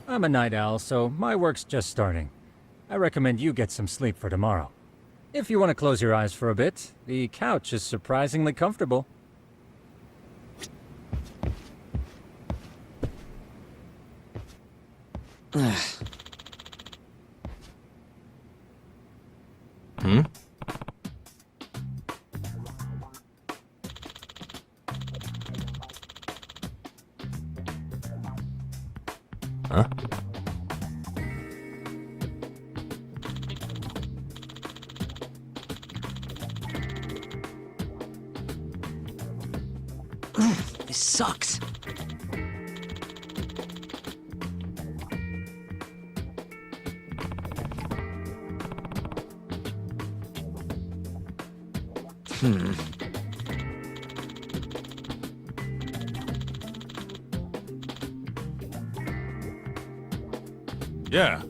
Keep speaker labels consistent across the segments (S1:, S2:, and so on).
S1: I'm a night owl, so my work's just starting. I recommend you get some sleep for tomorrow. If you want to close your eyes for a bit, the couch is surprisingly comfortable.
S2: Hmm? Huh?
S3: This sucks.
S2: Yeah.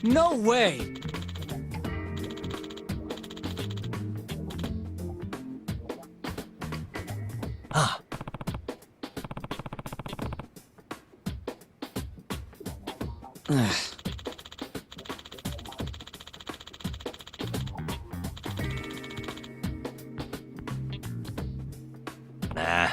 S3: No way! Ah.
S2: Nah.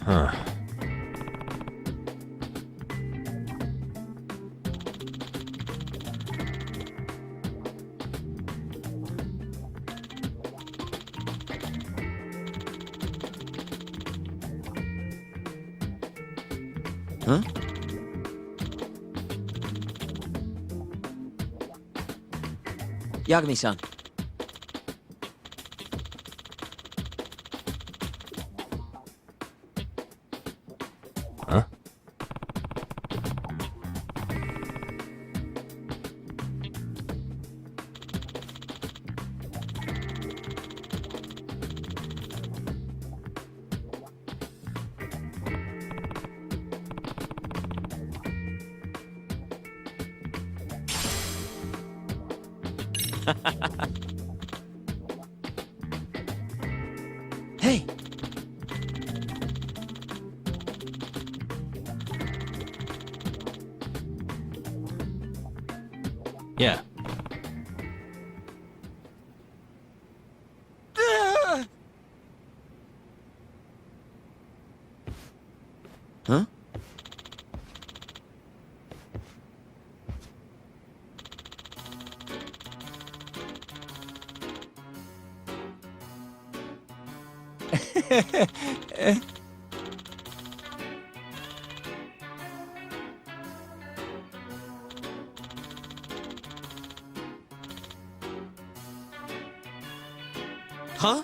S2: Huh.
S3: Huh? Yagami-san.
S2: Huh?
S3: Hey!
S2: Yeah.
S3: Huh? Huh?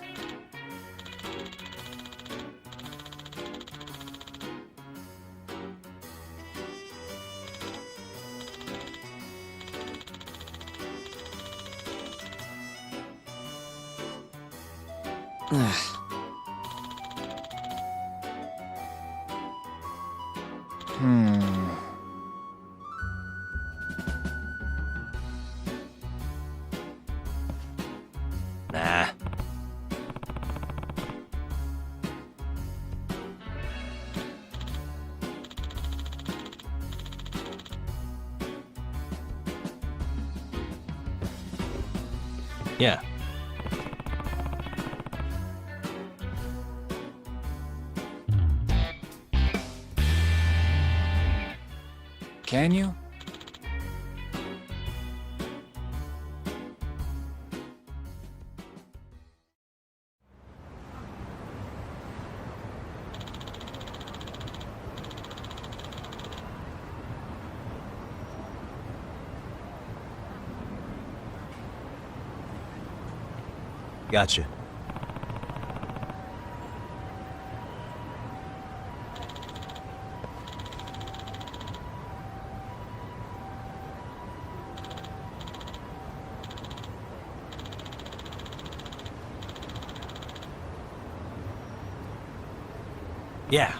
S2: Nah. Yeah.
S1: Can you?
S2: Gotcha. Yeah.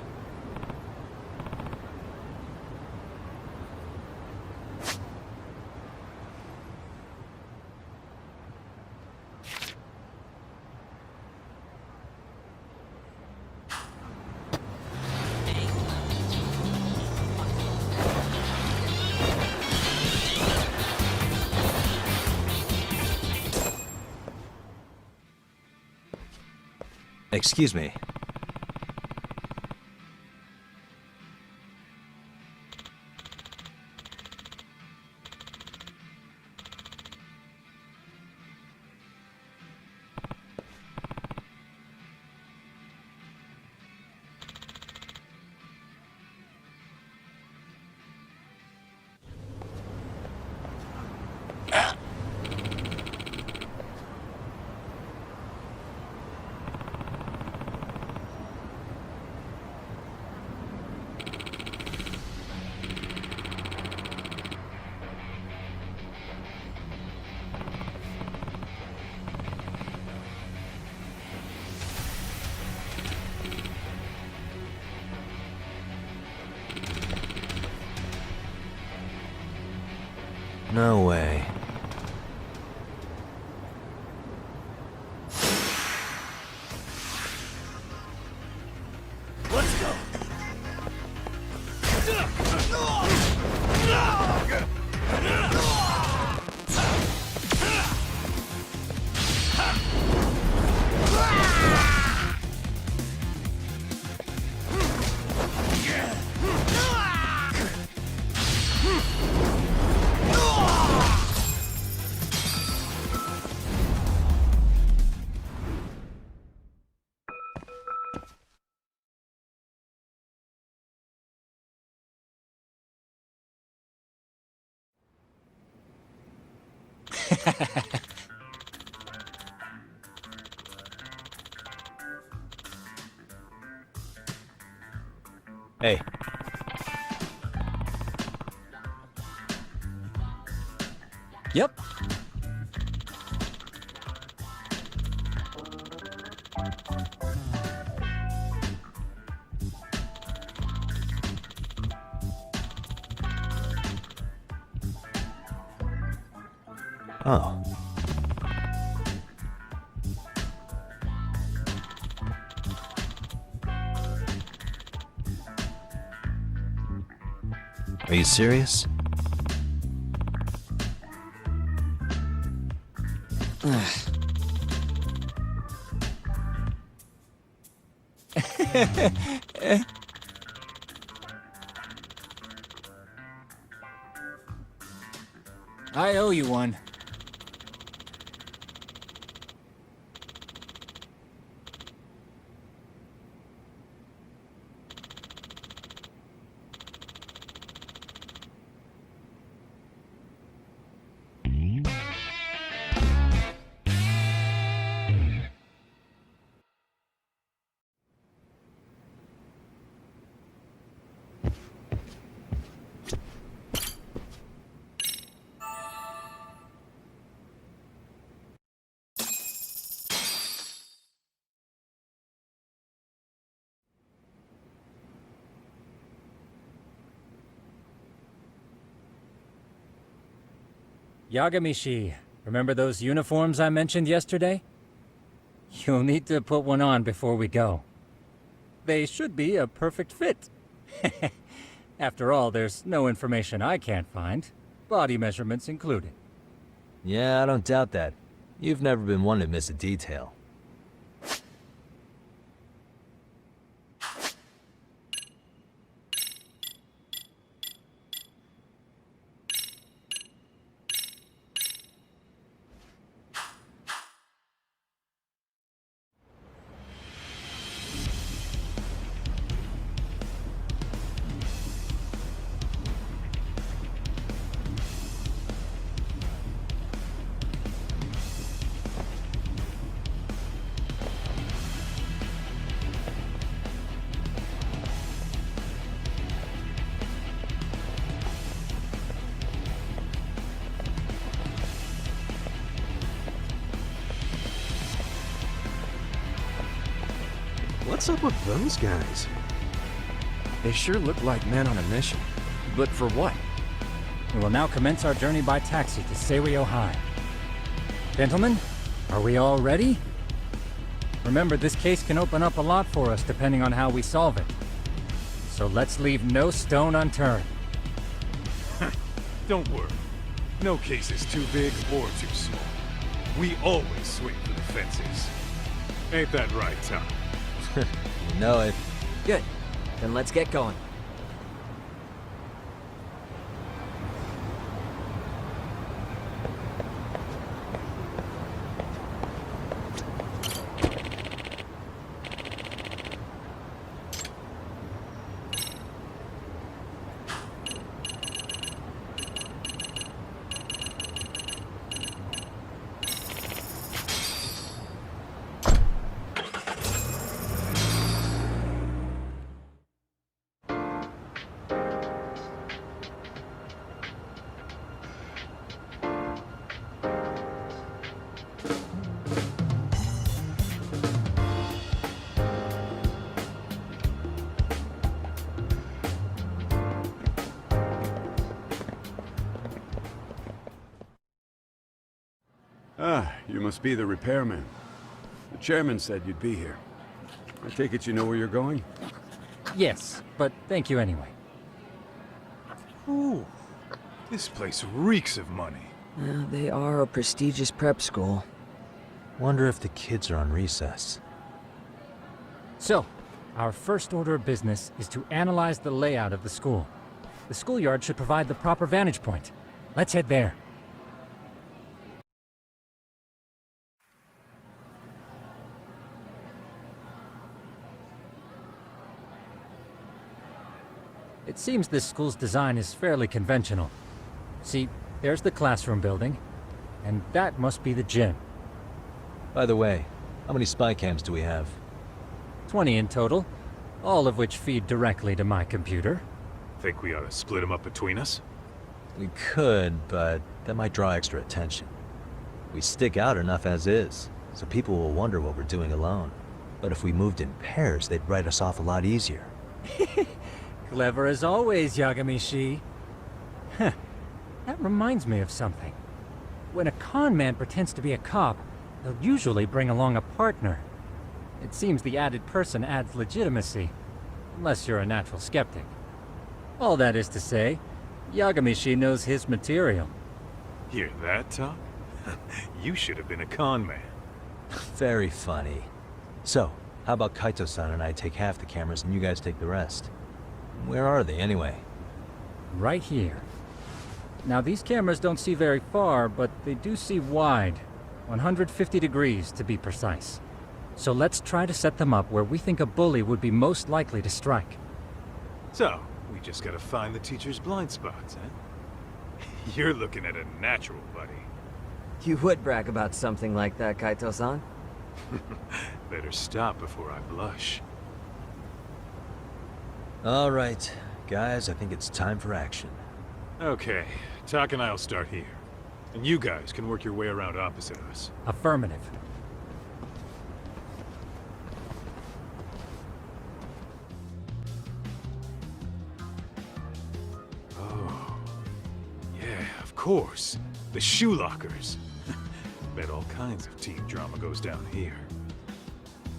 S2: Excuse me. No way.
S3: Let's go.
S2: Hey.
S1: Yep.
S2: Oh. Are you serious?
S1: I owe you one. Yagamishi, remember those uniforms I mentioned yesterday? You'll need to put one on before we go. They should be a perfect fit. After all, there's no information I can't find, body measurements included.
S2: Yeah, I don't doubt that. You've never been one to miss a detail.
S4: What's up with those guys? They sure look like men on a mission. But for what?
S1: We will now commence our journey by taxi to Serio High. Gentlemen, are we all ready? Remember, this case can open up a lot for us depending on how we solve it. So let's leave no stone unturned.
S5: Don't worry. No case is too big or too small. We always swing for the fences. Ain't that right, Tom?
S2: You know it.
S4: Good. Then let's get going.
S6: Ah, you must be the repairman. The chairman said you'd be here. I take it you know where you're going?
S1: Yes, but thank you anyway.
S5: Ooh, this place reeks of money.
S4: They are a prestigious prep school.
S2: Wonder if the kids are on recess.
S1: So, our first order of business is to analyze the layout of the school. The schoolyard should provide the proper vantage point. Let's head there. It seems this school's design is fairly conventional. See, there's the classroom building, and that must be the gym.
S2: By the way, how many spy cams do we have?
S1: 20 in total, all of which feed directly to my computer.
S5: Think we ought to split them up between us?
S2: We could, but that might draw extra attention. We stick out enough as is, so people will wonder what we're doing alone. But if we moved in pairs, they'd write us off a lot easier.
S1: Clever as always, Yagami-shi. Huh. That reminds me of something. When a con man pretends to be a cop, they'll usually bring along a partner. It seems the added person adds legitimacy, unless you're a natural skeptic. All that is to say, Yagami-shi knows his material.
S5: Hear that, Tom? You should have been a con man.
S2: Very funny. So, how about Kaito-san and I take half the cameras and you guys take the rest? Where are they, anyway?
S1: Right here. Now, these cameras don't see very far, but they do see wide. 150 degrees, to be precise. So let's try to set them up where we think a bully would be most likely to strike.
S5: So, we just gotta find the teacher's blind spots, huh? You're looking at a natural, buddy.
S4: You would brag about something like that, Kaito-san.
S5: Better stop before I blush.
S2: All right, guys, I think it's time for action.
S5: Okay, Tak and I'll start here. And you guys can work your way around opposite us.
S1: Affirmative.
S5: Oh. Yeah, of course. The shoe lockers. Bet all kinds of teen drama goes down here.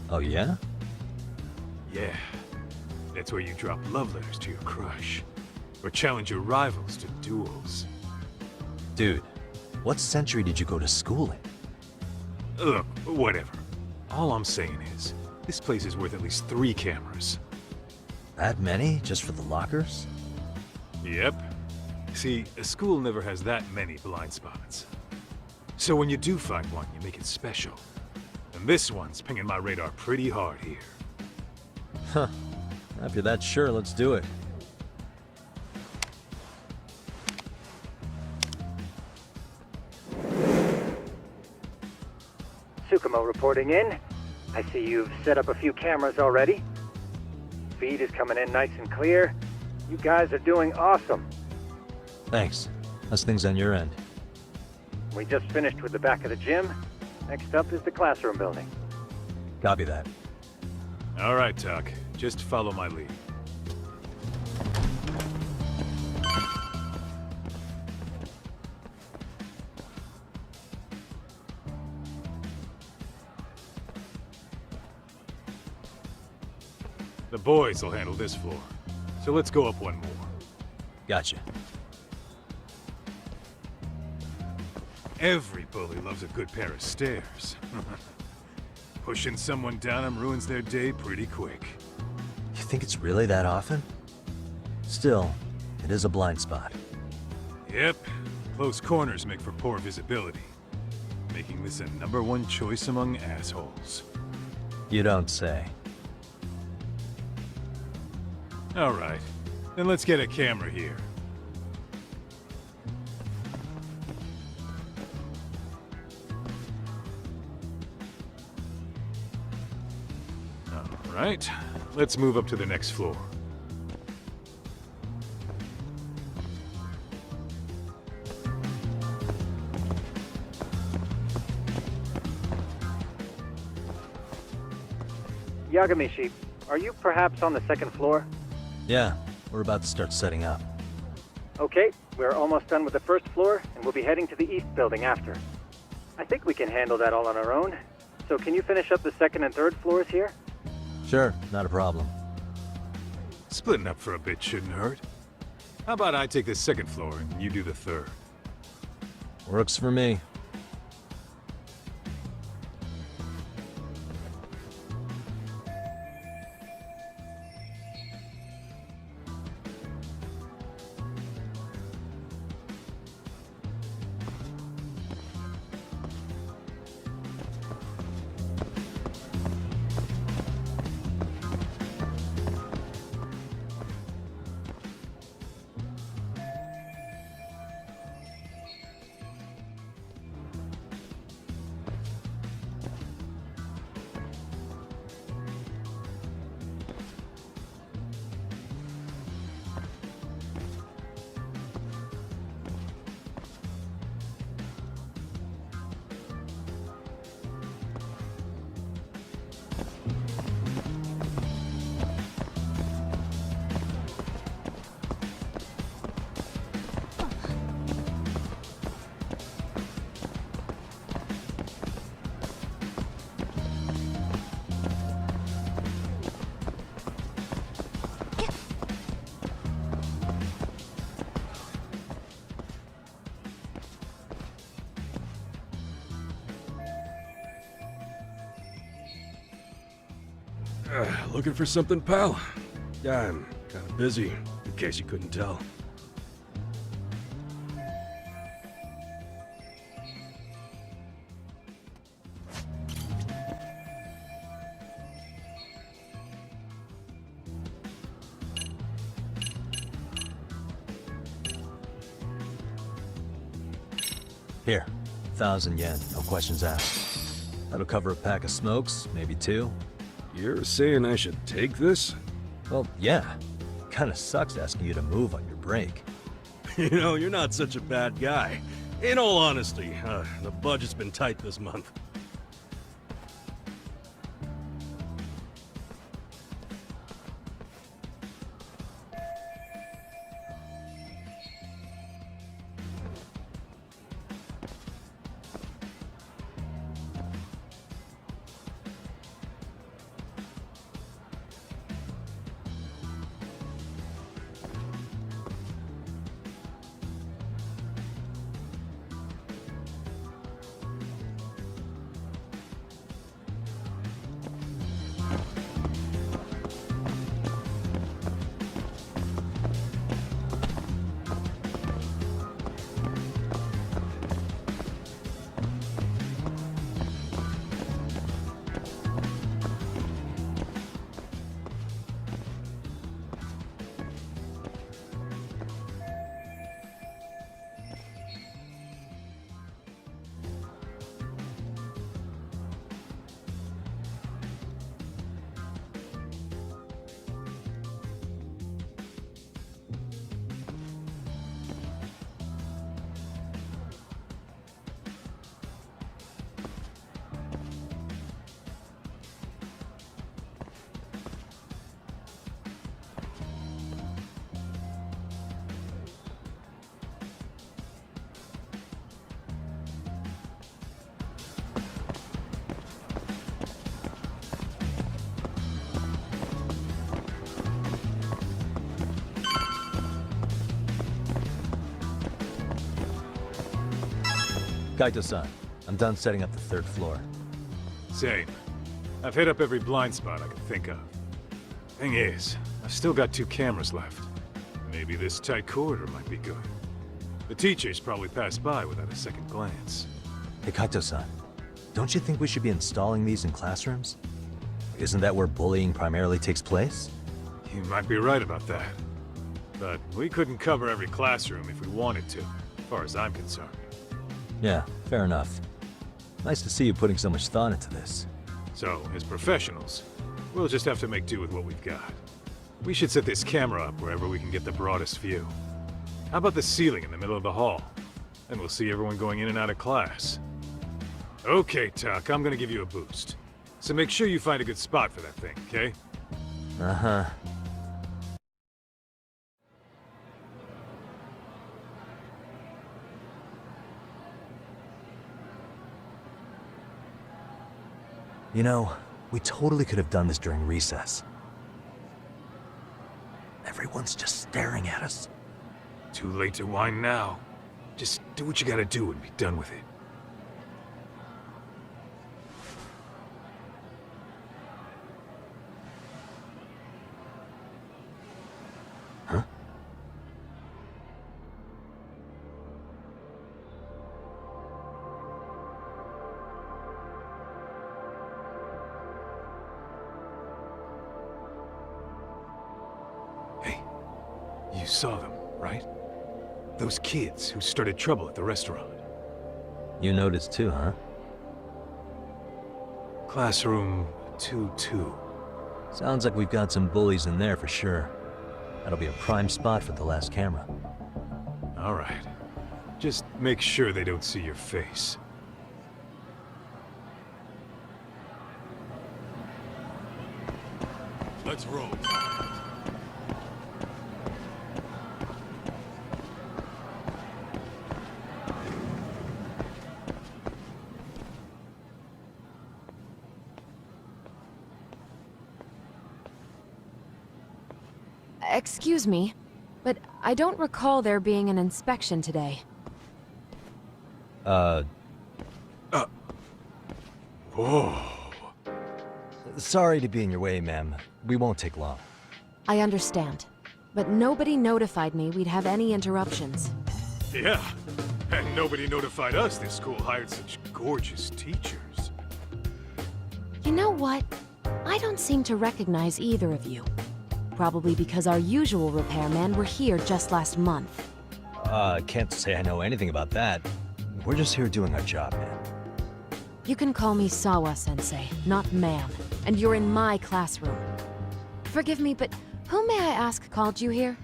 S2: Oh, yeah?
S5: Yeah. That's where you drop love letters to your crush. Or challenge your rivals to duels.
S2: Dude, what century did you go to school in?
S5: Look, whatever. All I'm saying is, this place is worth at least 3 cameras.
S2: That many, just for the lockers?
S5: Yep. See, a school never has that many blind spots. So when you do find one, you make it special. And this one's pinging my radar pretty hard here.
S2: Huh. If you're that sure, let's do it.
S1: Tsukumo reporting in. I see you've set up a few cameras already. Feed is coming in nice and clear. You guys are doing awesome.
S2: Thanks. How's things on your end?
S1: We just finished with the back of the gym. Next up is the classroom building.
S2: Copy that.
S5: All right, Tak. Just follow my lead. The boys will handle this floor. So let's go up one more.
S2: Gotcha.
S5: Every bully loves a good pair of stairs. Pushing someone down them ruins their day pretty quick.
S2: You think it's really that often? Still, it is a blind spot.
S5: Yep, close corners make for poor visibility, making this a #1 choice among assholes.
S2: You don't say.
S5: Alright, then let's get a camera here. Alright, let's move up to the next floor.
S1: Yagamishi, are you perhaps on the second floor?
S2: Yeah, we're about to start setting up.
S1: Okay, we're almost done with the first floor, and we'll be heading to the east building after. I think we can handle that all on our own. So can you finish up the second and third floors here?
S2: Sure, not a problem.
S5: Splitting up for a bit shouldn't hurt. How about I take the second floor and you do the third?
S2: Works for me.
S6: Looking for something, pal? Yeah, I'm kind of busy, in case you couldn't tell.
S2: Here, 1,000 yen, no questions asked. That'll cover a pack of smokes, maybe 2.
S6: You're saying I should take this?
S2: Well, yeah. Kinda sucks asking you to move on your break.
S7: You know, you're not such a bad guy. In all honesty, the budget's been tight this month.
S2: Kaito-san, I'm done setting up the third floor.
S5: Same. I've hit up every blind spot I can think of. Thing is, I've still got 2 cameras left. Maybe this tight corridor might be good. The teachers probably passed by without a second glance.
S2: Hey, Kaito-san, don't you think we should be installing these in classrooms? Isn't that where bullying primarily takes place?
S5: You might be right about that. But we couldn't cover every classroom if we wanted to, as far as I'm concerned.
S2: Yeah, fair enough. Nice to see you putting so much thought into this.
S5: So, as professionals, we'll just have to make do with what we've got. We should set this camera up wherever we can get the broadest view. How about the ceiling in the middle of the hall? Then we'll see everyone going in and out of class. Okay, Tuck, I'm gonna give you a boost. So make sure you find a good spot for that thing, okay?
S2: Uh-huh. You know, we totally could have done this during recess. Everyone's just staring at us.
S5: Too late to whine now. Just do what you gotta do and be done with it.
S2: Huh?
S5: Hey, you saw them, right? Those kids who started trouble at the restaurant.
S2: You noticed too, huh?
S5: Classroom 2-2.
S2: Sounds like we've got some bullies in there for sure. That'll be a prime spot for the last camera.
S5: All right. Just make sure they don't see your face. Let's roll.
S8: Excuse me, but I don't recall there being an inspection today.
S5: Whoa.
S2: Sorry to be in your way, ma'am. We won't take long.
S8: I understand, but nobody notified me we'd have any interruptions.
S5: Yeah. And nobody notified us this school hired such gorgeous teachers.
S8: You know what? I don't seem to recognize either of you. Probably because our usual repairmen were here just last month.
S2: Can't say I know anything about that. We're just here doing our job, man.
S8: You can call me Sawa-sensei, not ma'am, and you're in my classroom. Forgive me, but who may I ask called you here?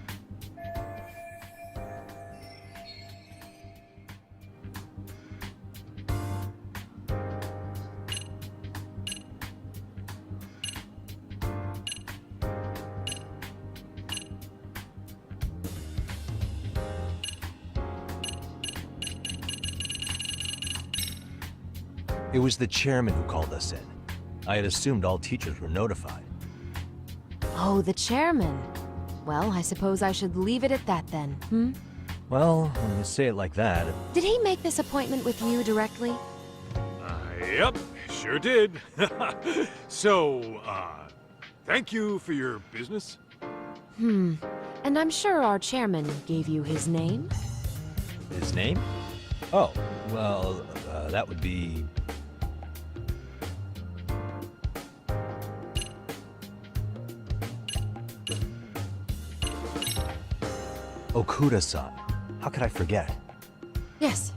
S2: It was the chairman who called us in. I had assumed all teachers were notified.
S8: Oh, the chairman. Well, I suppose I should leave it at that then, hmm?
S2: Well, when you say it like that...
S8: Did he make this appointment with you directly?
S5: Yep, sure did. So, thank you for your business.
S8: And I'm sure our chairman gave you his name?
S2: His name? Oh, well, that would be... Okuda-san. How could I forget?
S8: Yes,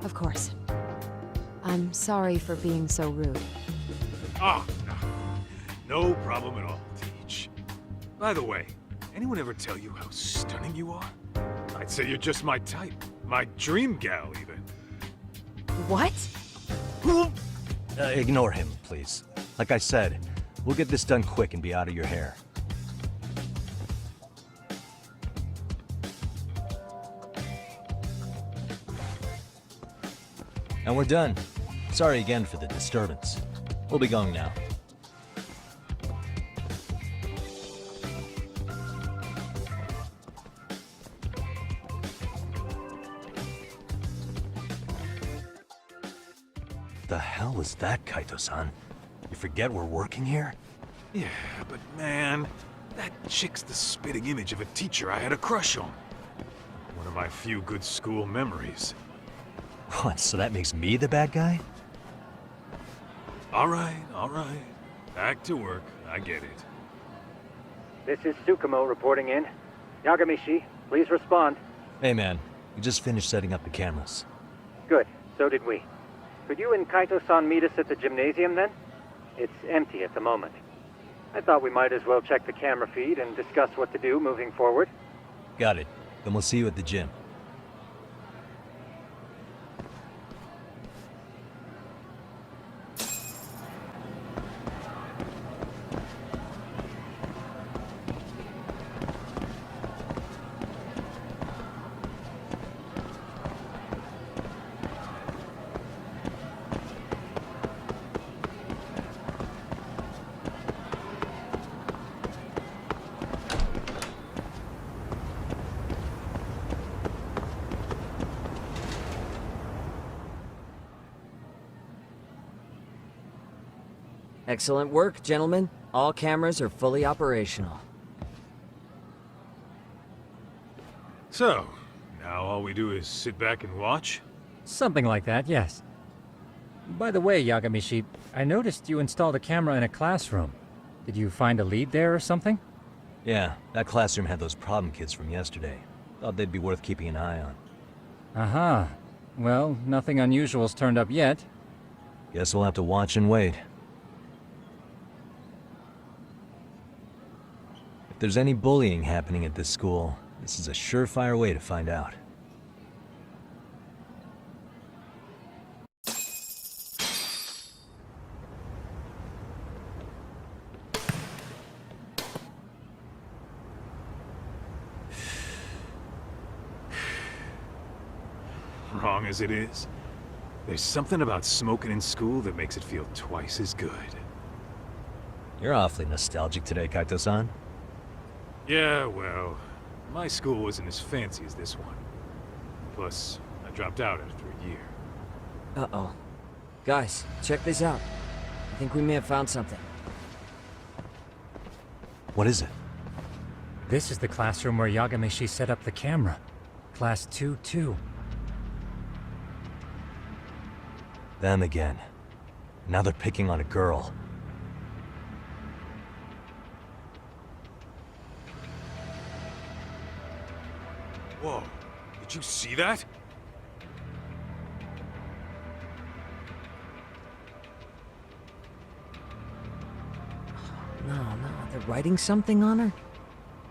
S8: of course. I'm sorry for being so rude.
S5: Ah, no problem at all, Teach. By the way, anyone ever tell you how stunning you are? I'd say you're just my type. My dream gal, even.
S8: What?
S2: Ignore him, please. Like I said, we'll get this done quick and be out of your hair. And we're done. Sorry again for the disturbance. We'll be going now. hell was that, Kaito-san? You forget we're working here?
S5: Yeah, but man, that chick's the spitting image of a teacher I had a crush on. One of my few good school memories.
S2: What, so that makes me the bad guy?
S5: All right, all right. Back to work. I get it.
S1: This is Tsukumo reporting in. Yagamishi, please respond.
S2: Hey man, we just finished setting up the cameras.
S1: Good, so did we. Could you and Kaito-san meet us at the gymnasium then? It's empty at the moment. I thought we might as well check the camera feed and discuss what to do moving forward.
S2: Got it. Then we'll see you at the gym.
S4: Excellent work, gentlemen. All cameras are fully operational.
S5: So, now all we do is sit back and watch?
S1: Something like that, yes. By the way, Yagamishi, I noticed you installed a camera in a classroom. Did you find a lead there or something?
S2: Yeah, that classroom had those problem kids from yesterday. Thought they'd be worth keeping an eye on.
S1: Aha. Well, nothing unusual's turned up yet.
S2: Guess we'll have to watch and wait. If there's any bullying happening at this school, this is a surefire way to find out.
S5: Wrong as it is, there's something about smoking in school that makes it feel twice as good.
S2: You're awfully nostalgic today, Kaito-san.
S5: Yeah, well, my school wasn't as fancy as this one. Plus, I dropped out after a year.
S4: Uh-oh. Guys, check this out. I think we may have found something.
S2: What is it?
S1: This is the classroom where Yagamishi set up the camera. Class 2-2.
S2: Them again. Now they're picking on a girl.
S5: Whoa, did you see that?
S4: No, they're writing something on her?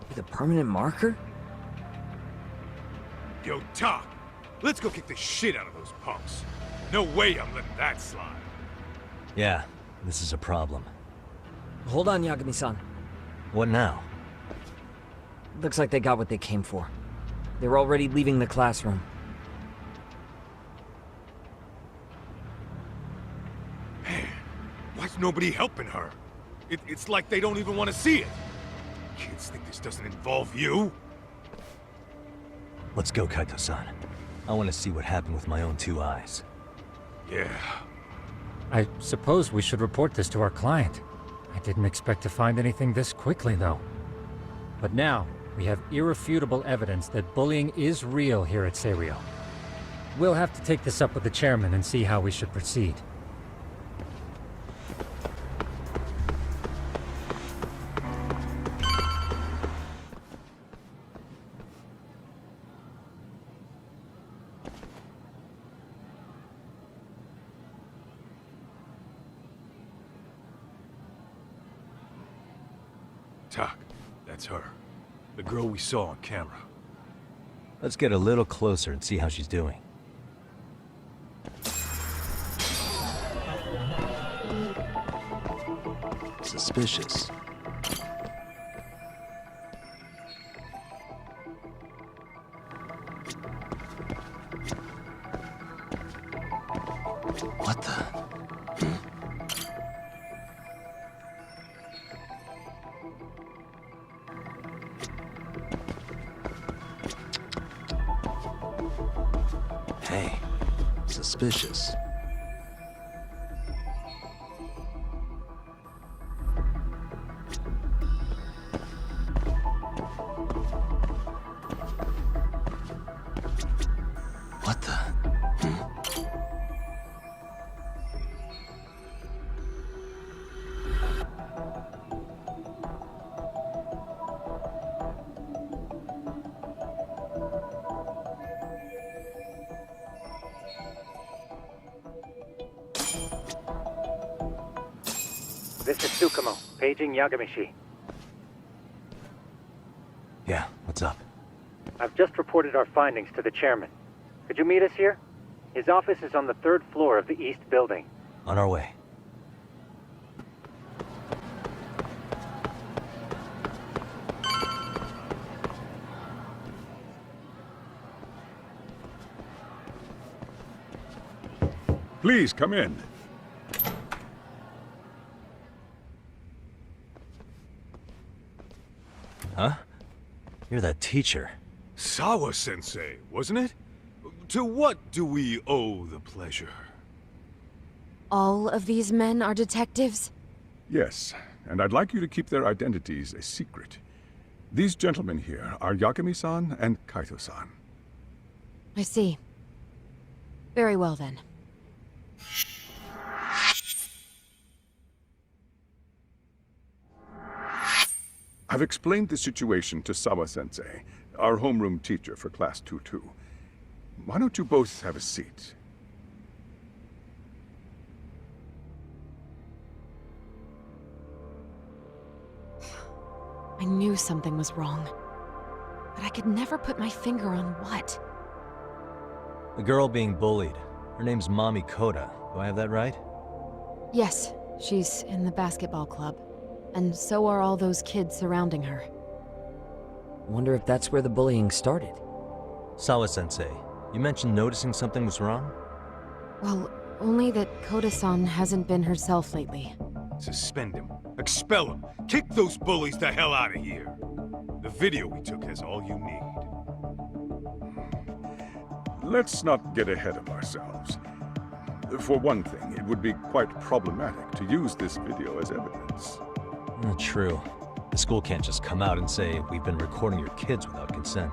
S4: With a permanent marker?
S5: Yo, Doc, let's go kick the shit out of those punks. No way I'm letting that slide.
S2: Yeah, this is a problem.
S4: Hold on, Yagami-san.
S2: What now?
S4: Looks like they got what they came for. They're already leaving the classroom.
S5: Man, why's nobody helping her? It's like they don't even want to see it. Kids think this doesn't involve you?
S2: Let's go, Kaito-san. I want to see what happened with my own two eyes.
S5: Yeah.
S1: I suppose we should report this to our client. I didn't expect to find anything this quickly, though. But now, we have irrefutable evidence that bullying is real here at Serio. We'll have to take this up with the chairman and see how we should proceed.
S5: Doc, that's her. The girl we saw on camera.
S2: Let's get a little closer and see how she's doing. Suspicious. What the? Hey, suspicious.
S1: This is Tsukumo, paging Yagamishi.
S2: Yeah, what's up?
S1: I've just reported our findings to the chairman. Could you meet us here? His office is on the 3rd floor of the east building.
S2: On our way.
S6: Please, come in.
S2: Huh? You're that teacher.
S5: Sawa-sensei, wasn't it? To what do we owe the pleasure?
S8: All of these men are detectives?
S6: Yes, and I'd like you to keep their identities a secret. These gentlemen here are Yagami-san and Kaito-san.
S8: I see. Very well then.
S6: I've explained the situation to Sawa-sensei, our homeroom teacher for Class 2-2. Why don't you both have a seat?
S8: I knew something was wrong. But I could never put my finger on what.
S2: The girl being bullied. Her name's Mami Koda. Do I have that right?
S8: Yes, she's in the basketball club. And so are all those kids surrounding her.
S4: Wonder if that's where the bullying started.
S2: Sawa-sensei, you mentioned noticing something was wrong?
S8: Well, only that Koda-san hasn't been herself lately.
S5: Suspend him. Expel him. Kick those bullies the hell out of here. The video we took has all you need.
S6: Let's not get ahead of ourselves. For one thing, it would be quite problematic to use this video as evidence.
S2: True. The school can't just come out and say, we've been recording your kids without consent.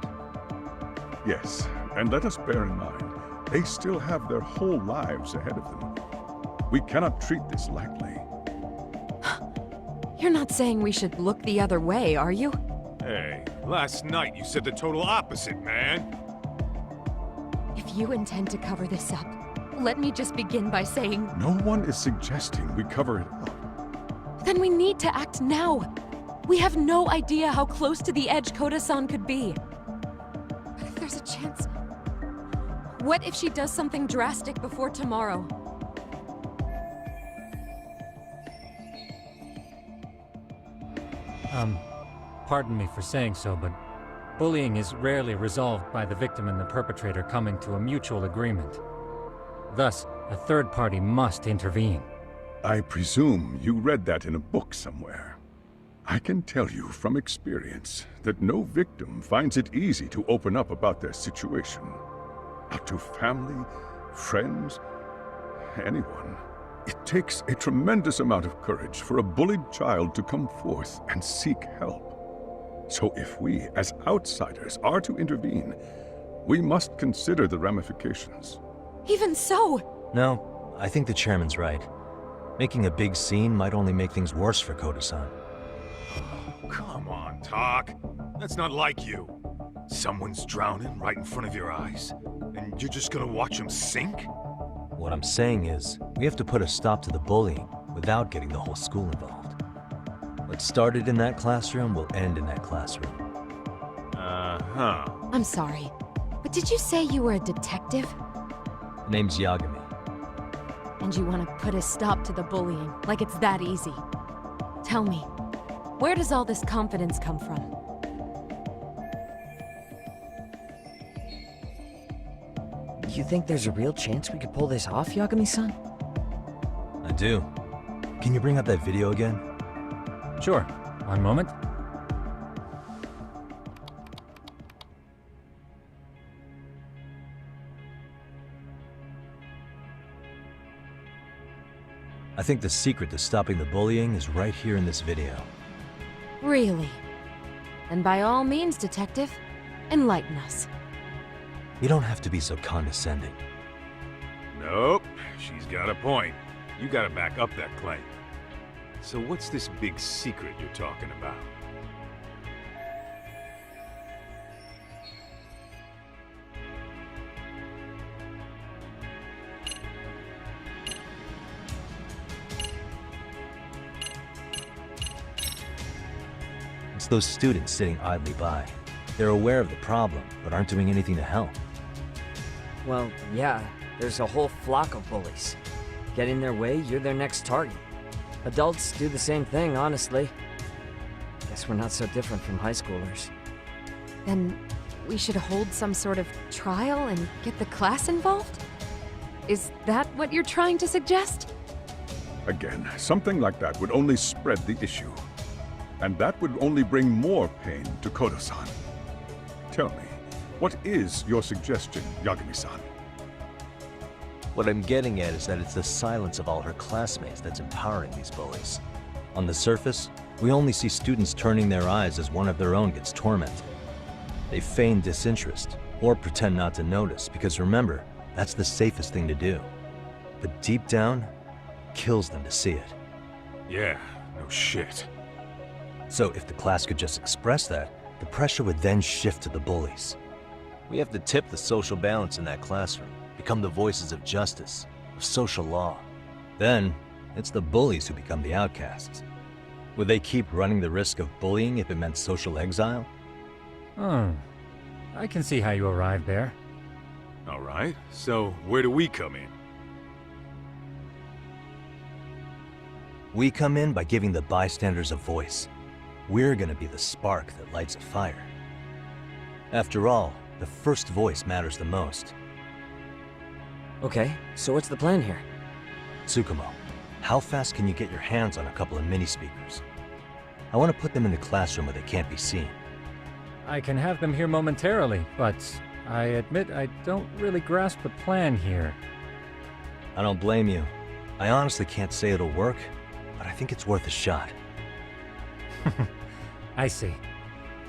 S6: Yes, and let us bear in mind, they still have their whole lives ahead of them. We cannot treat this lightly.
S8: You're not saying we should look the other way, are you?
S5: Hey, last night you said the total opposite, man.
S8: If you intend to cover this up, let me just begin by saying...
S6: No one is suggesting we cover it up.
S8: Then we need to act now. We have no idea how close to the edge Koda-san could be. But if there's a chance... What if she does something drastic before tomorrow?
S1: Pardon me for saying so, but bullying is rarely resolved by the victim and the perpetrator coming to a mutual agreement. Thus, a third party must intervene.
S6: I presume you read that in a book somewhere. I can tell you from experience that no victim finds it easy to open up about their situation. Not to family, friends, anyone. It takes a tremendous amount of courage for a bullied child to come forth and seek help. So if we, as outsiders, are to intervene, we must consider the ramifications.
S8: Even so!
S2: No, I think the chairman's right. Making a big scene might only make things worse for Koda-san.
S5: Come on, Talk. That's not like you. Someone's drowning right in front of your eyes, and you're just gonna watch him sink?
S2: What I'm saying is, we have to put a stop to the bullying without getting the whole school involved. What started in that classroom will end in that classroom.
S5: Uh-huh.
S8: I'm sorry, but did you say you were a detective?
S2: Name's Yagami.
S8: And you want to put a stop to the bullying, like it's that easy. Tell me, where does all this confidence come from?
S4: You think there's a real chance we could pull this off, Yagami-san?
S2: I do. Can you bring up that video again?
S1: Sure. One moment.
S2: I think the secret to stopping the bullying is right here in this video.
S8: Really? And by all means, detective, enlighten us.
S2: You don't have to be so condescending.
S5: Nope. She's got a point. You gotta back up that claim. So what's this big secret you're talking about?
S2: those students sitting idly by. They're aware of the problem, but aren't doing anything to help.
S4: Well, yeah, there's a whole flock of bullies. Get in their way, you're their next target. Adults do the same thing, honestly. Guess we're not so different from high schoolers.
S8: Then we should hold some sort of trial and get the class involved? Is that what you're trying to suggest?
S6: Again, something like that would only spread the issue. And that would only bring more pain to Kodo-san. Tell me, what is your suggestion, Yagami-san?
S2: What I'm getting at is that it's the silence of all her classmates that's empowering these bullies. On the surface, we only see students turning their eyes as one of their own gets tormented. They feign disinterest, or pretend not to notice, because remember, that's the safest thing to do. But deep down, it kills them to see it.
S5: Yeah, no shit.
S2: So if the class could just express that, the pressure would then shift to the bullies. We have to tip the social balance in that classroom, become the voices of justice, of social law. Then, it's the bullies who become the outcasts. Would they keep running the risk of bullying if it meant social exile?
S1: I can see how you arrived there.
S5: Alright, so where do we come in?
S2: We come in by giving the bystanders a voice. We're gonna be the spark that lights a fire. After all, the first voice matters the most.
S4: Okay, so what's the plan here?
S2: Tsukumo, how fast can you get your hands on a couple of mini-speakers? I want to put them in the classroom where they can't be seen.
S1: I can have them here momentarily, but I admit I don't really grasp the plan here.
S2: I don't blame you. I honestly can't say it'll work, but I think it's worth a shot.
S1: I see.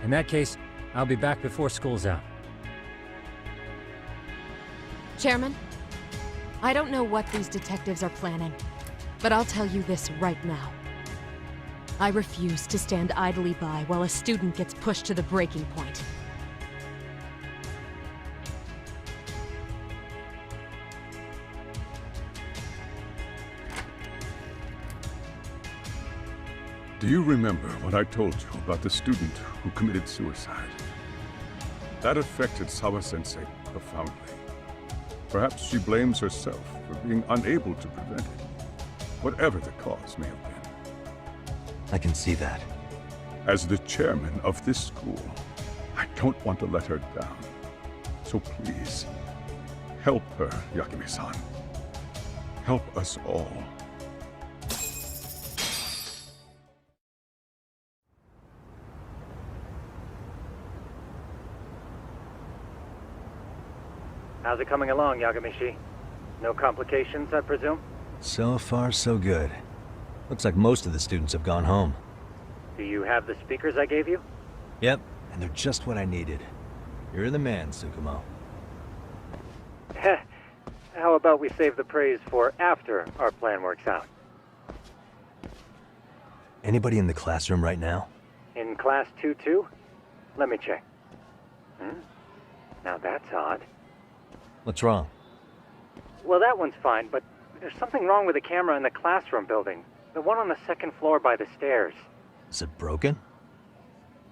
S1: In that case, I'll be back before school's out.
S8: Chairman, I don't know what these detectives are planning, but I'll tell you this right now. I refuse to stand idly by while a student gets pushed to the breaking point.
S6: Do you remember what I told you about the student who committed suicide? That affected Sawa-sensei profoundly. Perhaps she blames herself for being unable to prevent it, whatever the cause may have been.
S2: I can see that.
S6: As the chairman of this school, I don't want to let her down. So please, help her, Yagami-san. Help us all.
S1: How's it coming along, Yagamishi? No complications, I presume?
S2: So far, so good. Looks like most of the students have gone home.
S1: Do you have the speakers I gave you?
S2: Yep, and they're just what I needed. You're the man, Tsukumo.
S1: How about we save the praise for after our plan works out?
S2: Anybody in the classroom right now?
S1: In class 2-2? Let me check. Now that's odd.
S2: What's wrong?
S1: Well, that one's fine, but there's something wrong with the camera in the classroom building. The one on the second floor by the stairs.
S2: Is it broken?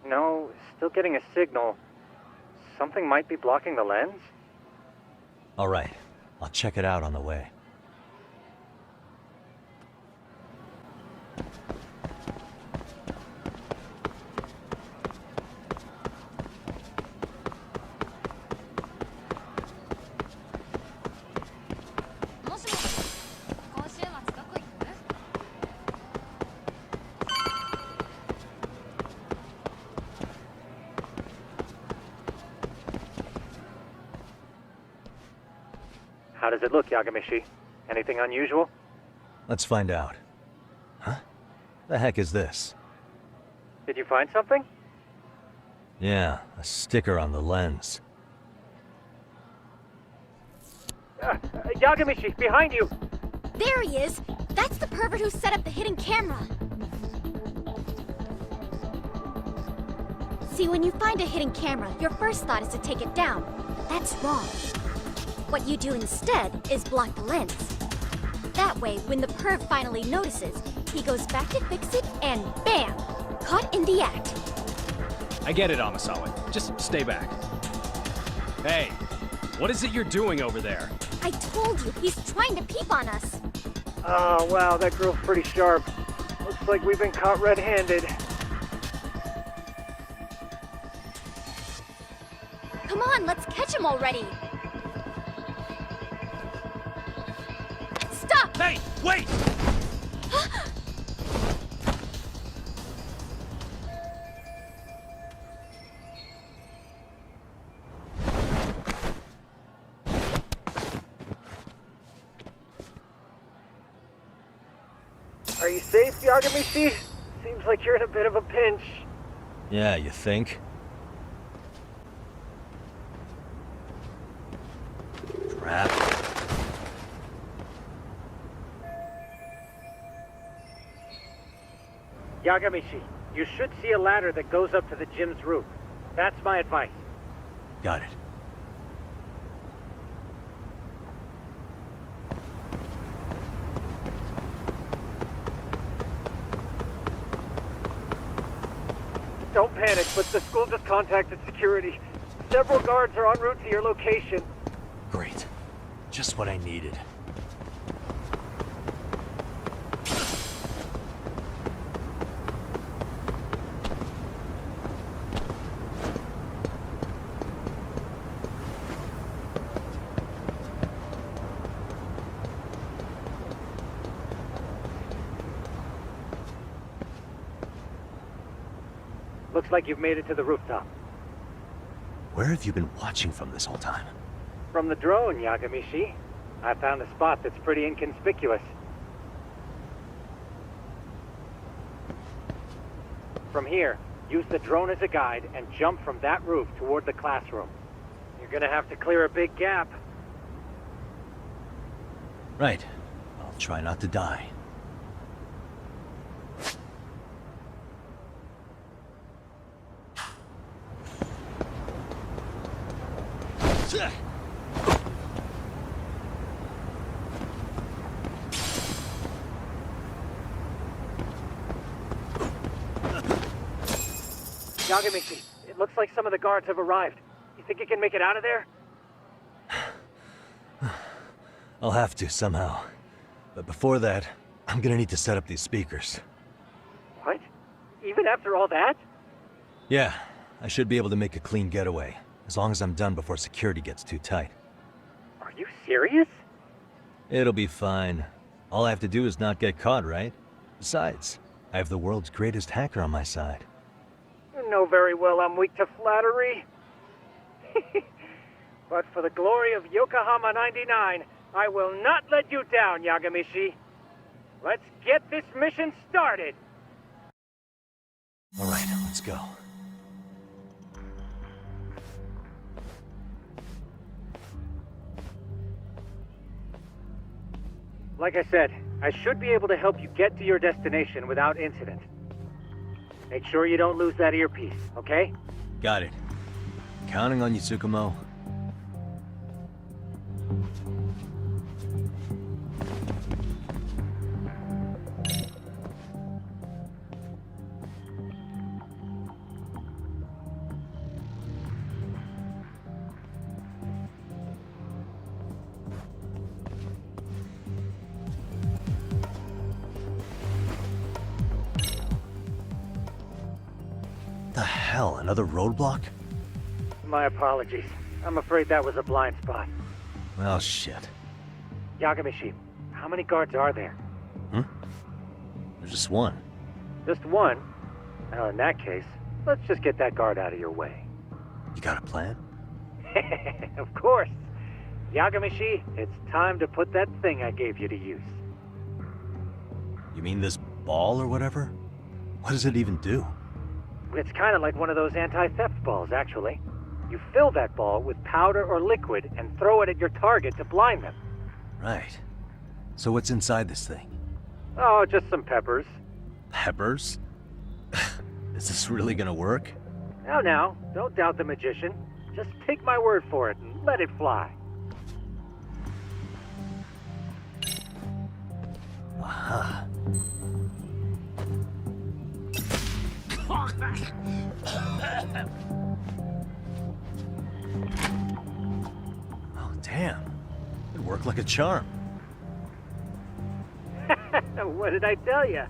S1: No, still getting a signal. Something might be blocking the lens?
S2: All right, I'll check it out on the way.
S1: How does it look, Yagamishi? Anything unusual?
S2: Let's find out. Huh? The heck is this?
S1: Did you find something?
S2: Yeah, a sticker on the lens.
S1: Yagamishi, behind you!
S9: There he is! That's the pervert who set up the hidden camera! See, when you find a hidden camera, your first thought is to take it down. That's wrong. What you do instead is block the lens. That way, when the perv finally notices, he goes back to fix it and bam! Caught in the act.
S10: I get it, Amasawa. Just stay back. Hey, what is it you're doing over there?
S9: I told you, he's trying to peep on us.
S11: Oh, wow, that girl's pretty sharp. Looks like we've been caught red-handed.
S9: Come on, let's catch him already. Stop!
S10: Hey, wait!
S11: Are you safe, Yagamishi? Seems like you're in a bit of a pinch.
S2: Yeah, you think? Crap.
S11: Yagamishi, you should see a ladder that goes up to the gym's roof. That's my advice.
S2: Got it.
S11: Don't panic, but the school just contacted security. Several guards are en route to your location.
S2: Great. Just what I needed.
S11: Looks like you've made it to the rooftop.
S2: Where have you been watching from this whole time?
S11: From the drone, Yagamishi. I found a spot that's pretty inconspicuous. From here, use the drone as a guide and jump from that roof toward the classroom. You're gonna have to clear a big gap.
S2: Right. I'll try not to die.
S11: Yagamishi, it looks like some of the guards have arrived. You think you can make it out of there?
S2: I'll have to, somehow. But before that, I'm gonna need to set up these speakers.
S11: What? Even after all that?
S2: Yeah, I should be able to make a clean getaway, as long as I'm done before security gets too tight.
S11: Are you serious?
S2: It'll be fine. All I have to do is not get caught, right? Besides, I have the world's greatest hacker on my side.
S11: You know very well I'm weak to flattery. But for the glory of Yokohama 99, I will not let you down, Yagamishi. Let's get this mission started.
S2: All right, let's go.
S11: Like I said, I should be able to help you get to your destination without incident. Make sure you don't lose that earpiece, okay?
S2: Got it. Counting on you, Tsukumo. The hell, another roadblock?
S11: My apologies. I'm afraid that was a blind spot.
S2: Well, shit.
S11: Yagamishi, how many guards are there?
S2: There's just one.
S11: Just one? Well, in that case, let's just get that guard out of your way.
S2: You got a plan?
S11: Of course. Yagamishi, it's time to put that thing I gave you to use.
S2: You mean this ball or whatever? What does it even do?
S11: It's kind of like one of those anti-theft balls, actually. You fill that ball with powder or liquid and throw it at your target to blind them.
S2: Right. So what's inside this thing?
S11: Oh, just some peppers.
S2: Peppers? Is this really gonna work?
S11: Now, don't doubt the magician. Just take my word for it and let it fly.
S2: Aha. Oh, damn. It worked like a charm.
S11: What did I tell you?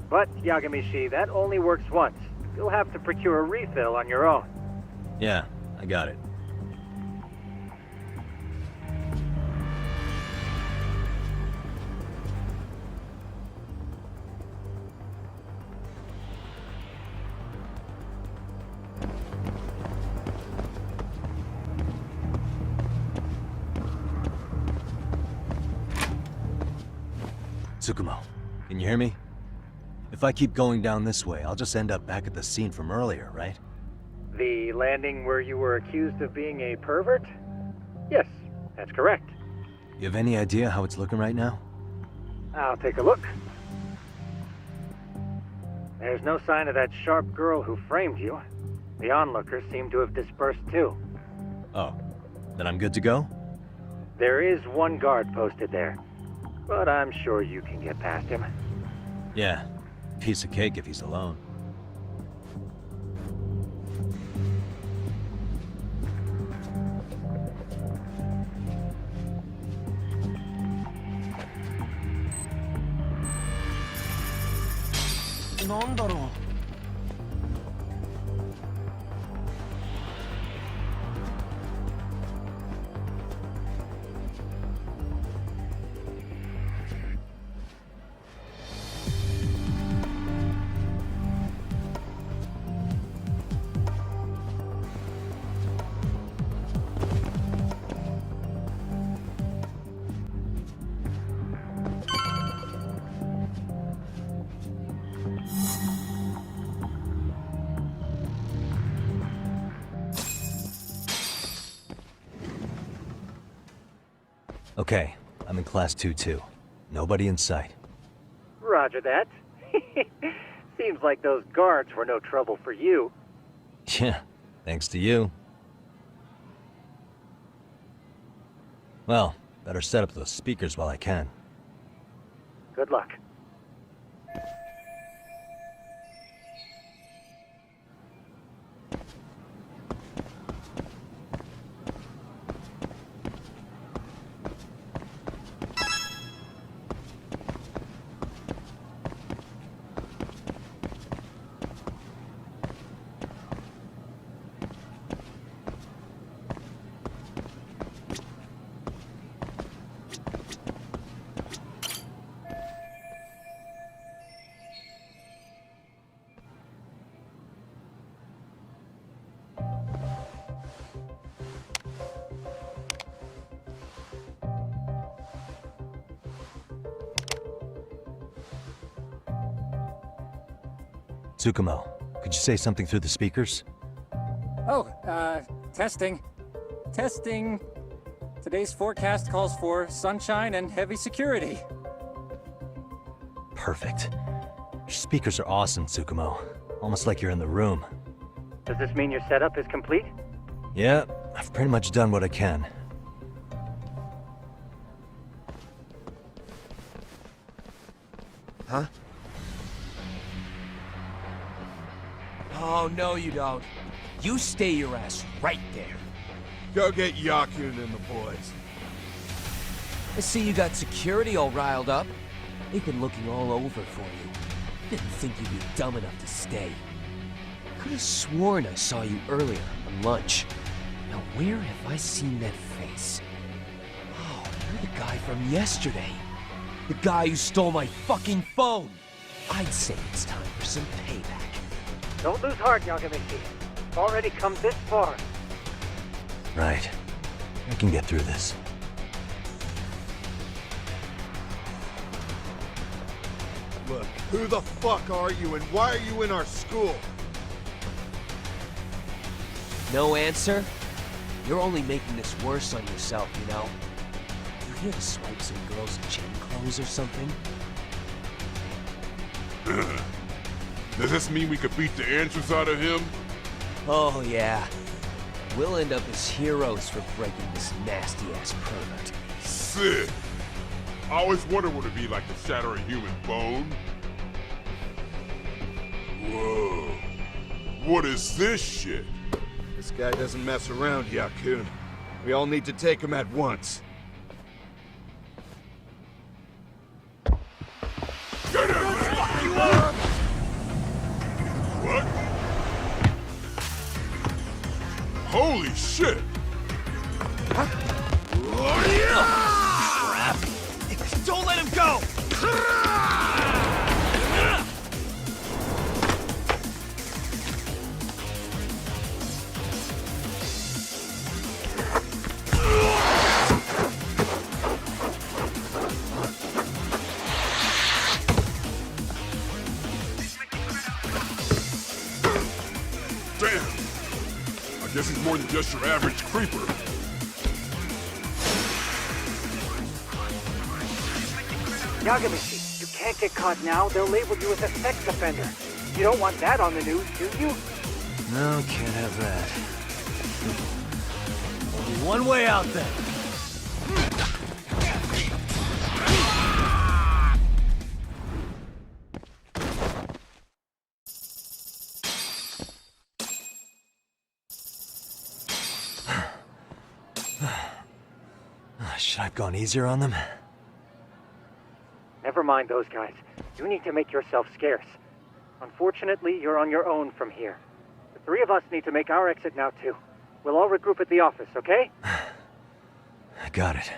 S11: But, Yagamishi, that only works once. You'll have to procure a refill on your own.
S2: Yeah, I got it. Tsukumo, can you hear me? If I keep going down this way, I'll just end up back at the scene from earlier, right?
S11: The landing where you were accused of being a pervert? Yes, that's correct.
S2: You have any idea how it's looking right now?
S11: I'll take a look. There's no sign of that sharp girl who framed you. The onlookers seem to have dispersed too.
S2: Oh, then I'm good to go?
S11: There is one guard posted there, but I'm sure you can get past him.
S2: Yeah, piece of cake if he's alone. Okay, I'm in Class 2-2. Nobody in sight.
S11: Roger that. Seems like those guards were no trouble for you.
S2: Yeah, thanks to you. Well, better set up those speakers while I can.
S11: Good luck.
S2: Tsukumo, could you say something through the speakers?
S1: Oh, testing. Testing. Today's forecast calls for sunshine and heavy security.
S2: Perfect. Your speakers are awesome, Tsukumo. Almost like you're in the room.
S11: Does this mean your setup is complete?
S2: Yeah, I've pretty much done what I can.
S3: Huh? Oh, no you don't. You stay your ass right there.
S12: Go get Yakun and the boys.
S3: I see you got security all riled up. They've been looking all over for you. Didn't think you'd be dumb enough to stay. Could have sworn I saw you earlier on lunch. Now where have I seen that face? Oh, you're the guy from yesterday. The guy who stole my fucking phone. I'd say it's time for some payback.
S11: Don't lose heart, Yagamishi. It's already come this far.
S2: Right. I can get through this.
S12: Look, who the fuck are you and why are you in our school?
S3: No answer? You're only making this worse on yourself, you know? You here to swipe some girls' gym clothes or something?
S12: Does this mean we could beat the answers out of him?
S3: Oh, yeah. We'll end up as heroes for breaking this nasty-ass pervert.
S12: Sick! I always wondered what it'd be like to shatter a human bone. Whoa. What is this shit?
S13: This guy doesn't mess around, Yakun. We all need to take him at once.
S12: Get him, man! Fuck you up! What? Holy shit!
S3: Crap! Don't let him go!
S12: Damn! I guess he's more than just your average creeper.
S11: Yagamishi, you can't get caught now. They'll label you as a sex offender. You don't want that on the news, do you?
S2: No, can't have that. Only one way out then. Should I have gone easier on them?
S11: Never mind those guys. You need to make yourself scarce. Unfortunately, you're on your own from here. The three of us need to make our exit now, too. We'll all regroup at the office, okay?
S2: I got it.